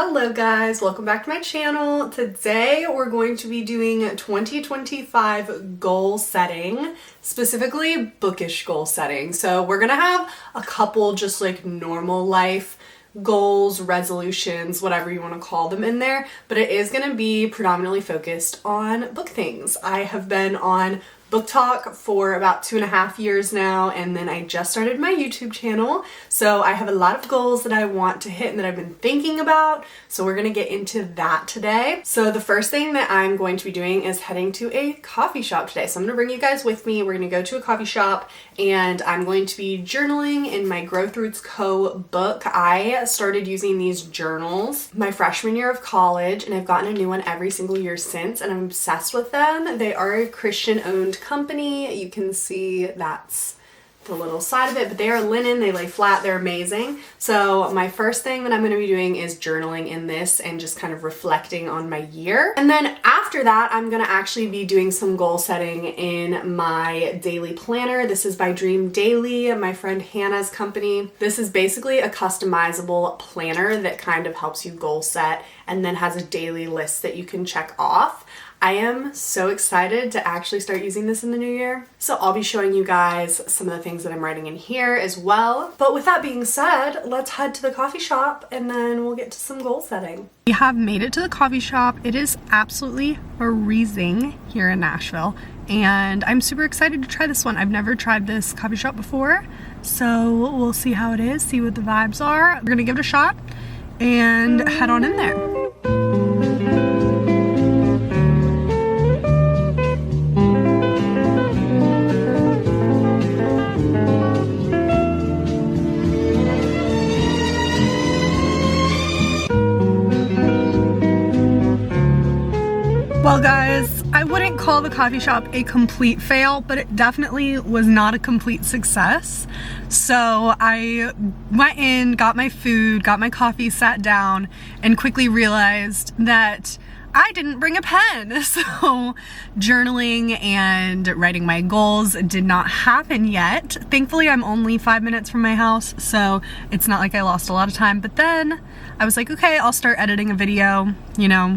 Hello guys, welcome back to my channel. Today we're going to be doing 2025 goal setting, specifically bookish goal setting. So we're gonna have a couple just like normal life goals, resolutions, whatever you want to call them in there, but it is going to be predominantly focused on book things. I have been on BookTok for about 2.5 years now, and then I just started my YouTube channel, so I have a lot of goals that I want to hit and that I've been thinking about, so we're gonna get into that today. So the first thing that I'm going to be doing is heading to a coffee shop today. So I'm gonna bring you guys with me. We're gonna go to a coffee shop and I'm going to be journaling in my Growth Roots Co. book. I started using these journals my freshman year of college, and I've gotten a new one every single year since, and I'm obsessed with them. They are a Christian-owned company. You can see that's the little side of it, but they are linen, they lay flat, they're amazing. So my first thing that I'm going to be doing is journaling in this and just kind of reflecting on my year. And then after that, I'm going to actually be doing some goal setting in my daily planner. This is by Dream Daily, my friend Hannah's company. This is basically a customizable planner that kind of helps you goal set and then has a daily list that you can check off. I am so excited to actually start using this in the new year. So I'll be showing you guys some of the things that I'm writing in here as well. But with that being said, let's head to the coffee shop and then we'll get to some goal setting. We have made it to the coffee shop. It is absolutely freezing here in Nashville, and I'm super excited to try this one. I've never tried this coffee shop before, so we'll see how it is, see what the vibes are. We're gonna give it a shot and head on in there. Well guys, I wouldn't call the coffee shop a complete fail, but it definitely was not a complete success. So I went in, got my food, got my coffee, sat down, and quickly realized that I didn't bring a pen. So journaling and writing my goals did not happen yet. Thankfully, I'm only 5 minutes from my house, so it's not like I lost a lot of time. But then I was like, okay, I'll start editing a video,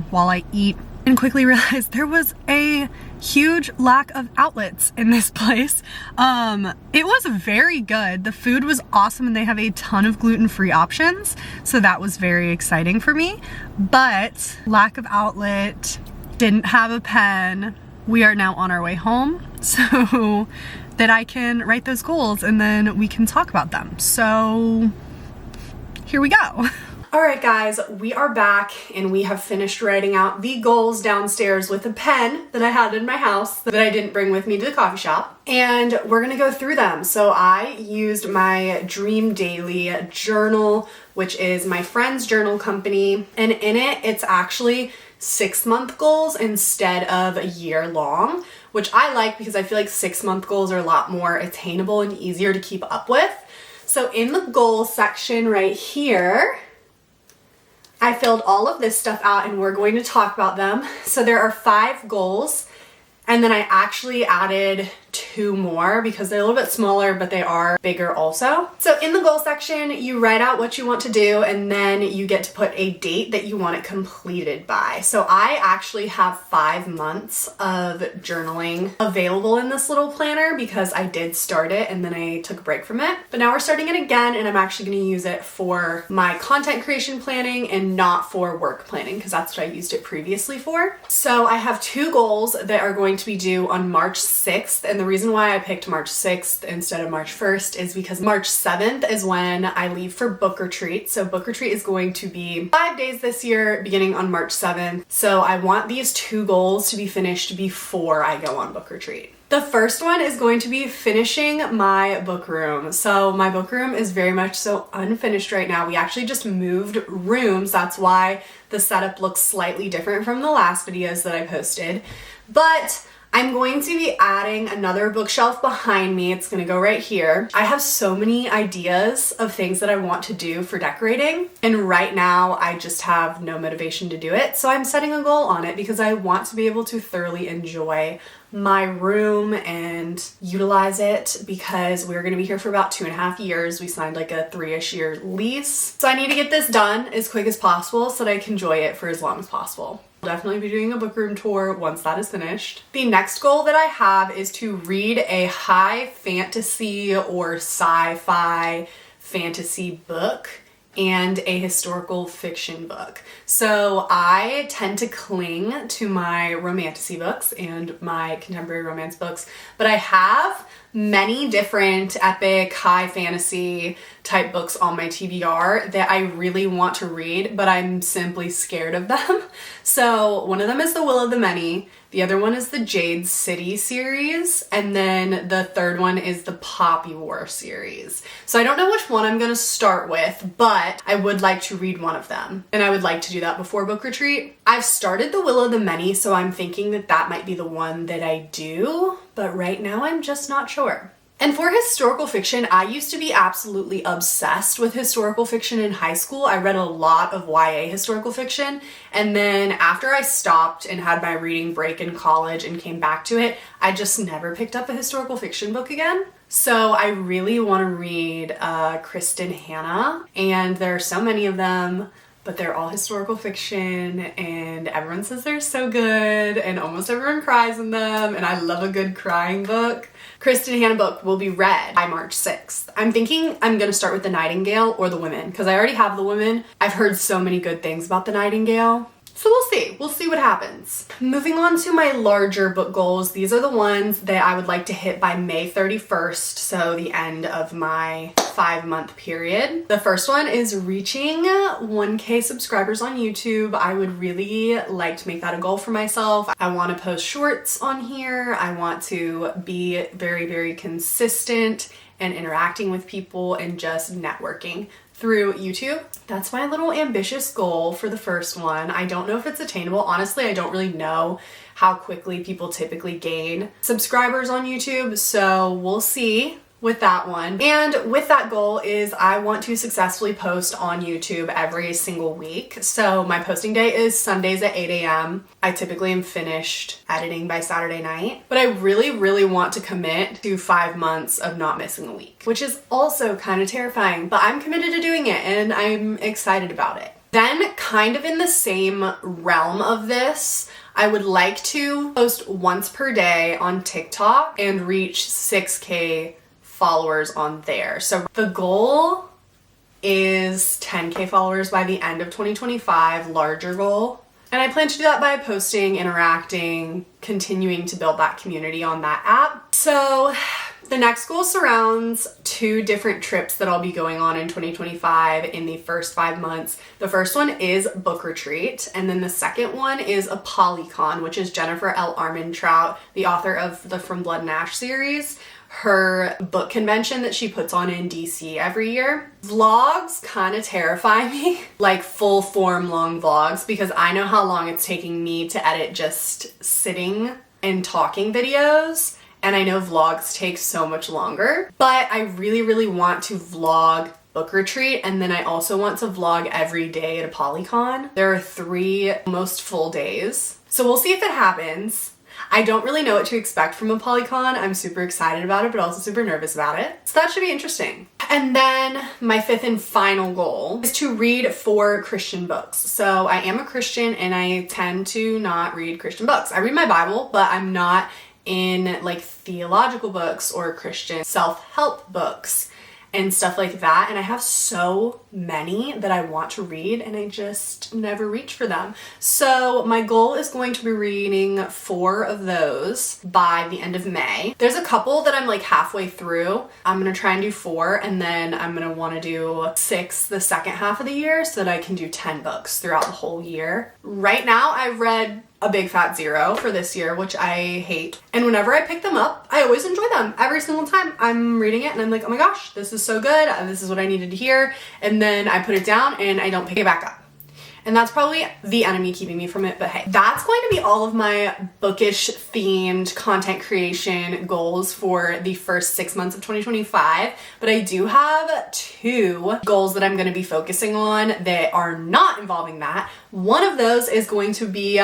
while I eat. And quickly realized there was a huge lack of outlets in this place. It was very good. The food was awesome and they have a ton of gluten-free options. So that was very exciting for me. But lack of outlet, didn't have a pen. We are now on our way home so that I can write those goals and then we can talk about them. So here we go. Alright guys, we are back and we have finished writing out the goals downstairs with a pen that I had in my house that I didn't bring with me to the coffee shop. And we're gonna go through them. So I used my Dream Daily journal, which is my friend's journal company. And in it, it's actually 6-month goals instead of a year long, which I like because I feel like 6-month goals are a lot more attainable and easier to keep up with. So in the goal section right here, I filled all of this stuff out and we're going to talk about them. So there are 5 goals, and then I actually added 2 more because they're a little bit smaller, but they are bigger also. So in the goal section, you write out what you want to do and then you get to put a date that you want it completed by. So I actually have 5 months of journaling available in this little planner because I did start it and then I took a break from it. But now we're starting it again, and I'm actually going to use it for my content creation planning and not for work planning because that's what I used it previously for. So I have 2 goals that are going to be due on March 6th, and the reason why I picked March 6th instead of March 1st is because March 7th is when I leave for book retreat. So book retreat is going to be 5 days this year, beginning on March 7th. So I want these 2 goals to be finished before I go on book retreat. The first one is going to be finishing my book room. So my book room is very much so unfinished right now. We actually just moved rooms. That's why the setup looks slightly different from the last videos that I posted. But I'm going to be adding another bookshelf behind me. It's gonna go right here. I have so many ideas of things that I want to do for decorating, and right now I just have no motivation to do it. So I'm setting a goal on it because I want to be able to thoroughly enjoy my room and utilize it because we're gonna be here for about 2.5 years. We signed like a 3-ish year lease. So I need to get this done as quick as possible so that I can enjoy it for as long as possible. I'll definitely be doing a book room tour once that is finished. The next goal that I have is to read a high fantasy or sci-fi fantasy book and a historical fiction book. So I tend to cling to my romantasy books and my contemporary romance books, but I have many different epic, high fantasy type books on my TBR that I really want to read, but I'm simply scared of them. So one of them is The Will of the Many, the other one is the Jade City series, and then the third one is the Poppy War series. So I don't know which one I'm gonna start with, but I would like to read one of them, and I would like to do that before book retreat. I've started The Will of the Many, so I'm thinking that that might be the one that I do, but right now I'm just not sure. And for historical fiction, I used to be absolutely obsessed with historical fiction in high school. I read a lot of YA historical fiction, and then after I stopped and had my reading break in college and came back to it, I just never picked up a historical fiction book again. So I really want to read Kristen Hanna, and there are so many of them, but they're all historical fiction, and everyone says they're so good, and almost everyone cries in them, and I love a good crying book. Kristen Hanna book will be read by March 6th. I'm thinking I'm gonna start with The Nightingale or The Women, because I already have The Women. I've heard so many good things about The Nightingale. So we'll see what happens. Moving on to my larger book goals, these are the ones that I would like to hit by May 31st, so the end of my 5-month period. The first one is reaching 1K subscribers on YouTube. I would really like to make that a goal for myself. I want to post shorts on here. I want to be very, very consistent and interacting with people and just networking through YouTube. That's my little ambitious goal for the first one. I don't know if it's attainable. Honestly, I don't really know how quickly people typically gain subscribers on YouTube, so we'll see with that one. And with that goal is I want to successfully post on YouTube every single week. So my posting day is Sundays at 8 a.m. I typically am finished editing by Saturday night, but I really, really want to commit to 5 months of not missing a week, which is also kind of terrifying, but I'm committed to doing it and I'm excited about it. Then, kind of in the same realm of this, I would like to post once per day on TikTok and reach 6K followers on there. So the goal is 10K followers by the end of 2025, larger goal. And I plan to do that by posting, interacting, continuing to build that community on that app. So the next goal surrounds 2 different trips that I'll be going on in 2025 in the first 5 months. The first one is book retreat, and then the second one is a Polycon, which is Jennifer L. Armentrout, the author of the From Blood and Ash series, her book convention that she puts on in DC every year. Vlogs kind of terrify me, like full form long vlogs, because I know how long it's taking me to edit just sitting and talking videos. And I know vlogs take so much longer, but I really, really want to vlog book retreat, and then I also want to vlog every day at a Polycon. There are 3 almost full days, so we'll see if it happens. I don't really know what to expect from a Polycon. I'm super excited about it, but also super nervous about it. So that should be interesting. And then my 5th and final goal is to read 4 Christian books. So I am a Christian and I tend to not read Christian books. I read my Bible, but I'm not in like theological books or Christian self-help books and stuff like that. And I have so many that I want to read and I just never reach for them. So my goal is going to be reading 4 of those by the end of May. There's a couple that I'm like halfway through. I'm gonna try and do 4, and then I'm gonna want to do 6 the second half of the year so that I can do 10 books throughout the whole year. Right now I've read A Big Fat Zero for this year, which I hate. And whenever I pick them up, I always enjoy them. Every single time I'm reading it and I'm like, oh my gosh, this is so good. This is what I needed to hear. And then I put it down and I don't pick it back up. And that's probably the enemy keeping me from it, but hey. That's going to be all of my bookish themed content creation goals for the first 6 months of 2025. But I do have 2 goals that I'm going to be focusing on that are not involving that. One of those is going to be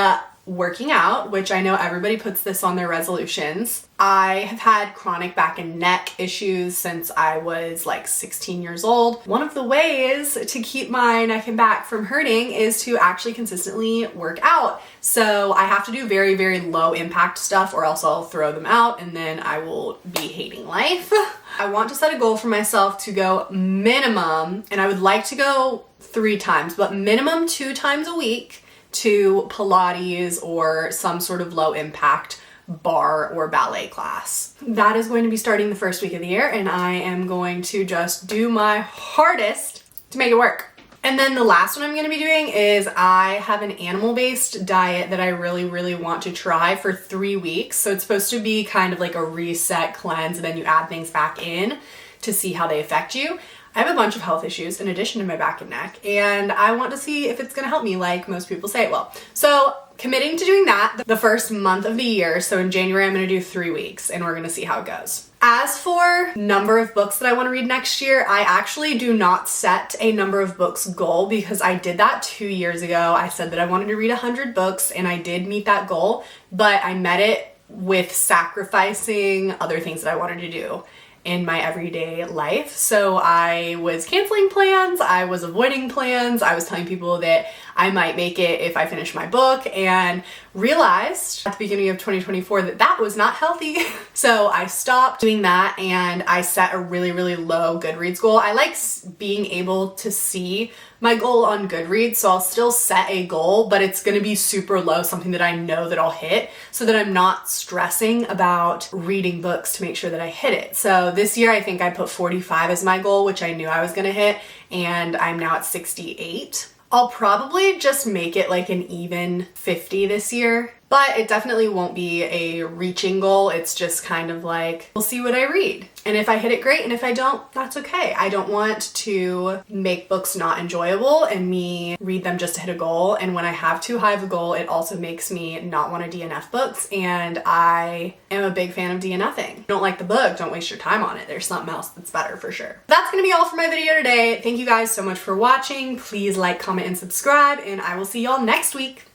working out, which I know everybody puts this on their resolutions. I have had chronic back and neck issues since I was like 16 years old. One of the ways to keep my neck and back from hurting is to actually consistently work out. So I have to do very, very low impact stuff or else I'll throw them out and then I will be hating life. I want to set a goal for myself to go minimum, and I would like to go 3 times, but minimum 2 times a week to Pilates or some sort of low impact bar or ballet class. That is going to be starting the first week of the year, and I am going to just do my hardest to make it work. And then the last one I'm going to be doing is I have an animal-based diet that I really, really want to try for 3 weeks. So it's supposed to be kind of like a reset cleanse, and then you add things back in to see how they affect you. I have a bunch of health issues in addition to my back and neck, and I want to see if it's going to help me like most people say it will. So committing to doing that the first month of the year. So in January, I'm going to do 3 weeks and we're going to see how it goes. As for number of books that I want to read next year, I actually do not set a number of books goal because I did that 2 years ago. I said that I wanted to read 100 books and I did meet that goal, but I met it with sacrificing other things that I wanted to do in my everyday life. So I was canceling plans, I was avoiding plans, I was telling people that I might make it if I finish my book, and realized at the beginning of 2024 that that was not healthy. So I stopped doing that and I set a really, really low Goodreads goal. I like being able to see my goal on Goodreads, so I'll still set a goal, but it's gonna be super low, something that I know that I'll hit, so that I'm not stressing about reading books to make sure that I hit it. So this year I think I put 45 as my goal, which I knew I was gonna hit, and I'm now at 68. I'll probably just make it like an even 50 this year, but it definitely won't be a reaching goal. It's just kind of like, we'll see what I read. And if I hit it, great. And if I don't, that's okay. I don't want to make books not enjoyable and me read them just to hit a goal. And when I have too high of a goal, it also makes me not want to DNF books. And I am a big fan of DNFing. Don't like the book, don't waste your time on it. There's something else that's better for sure. That's gonna be all for my video today. Thank you guys so much for watching. Please like, comment, and subscribe, and I will see y'all next week.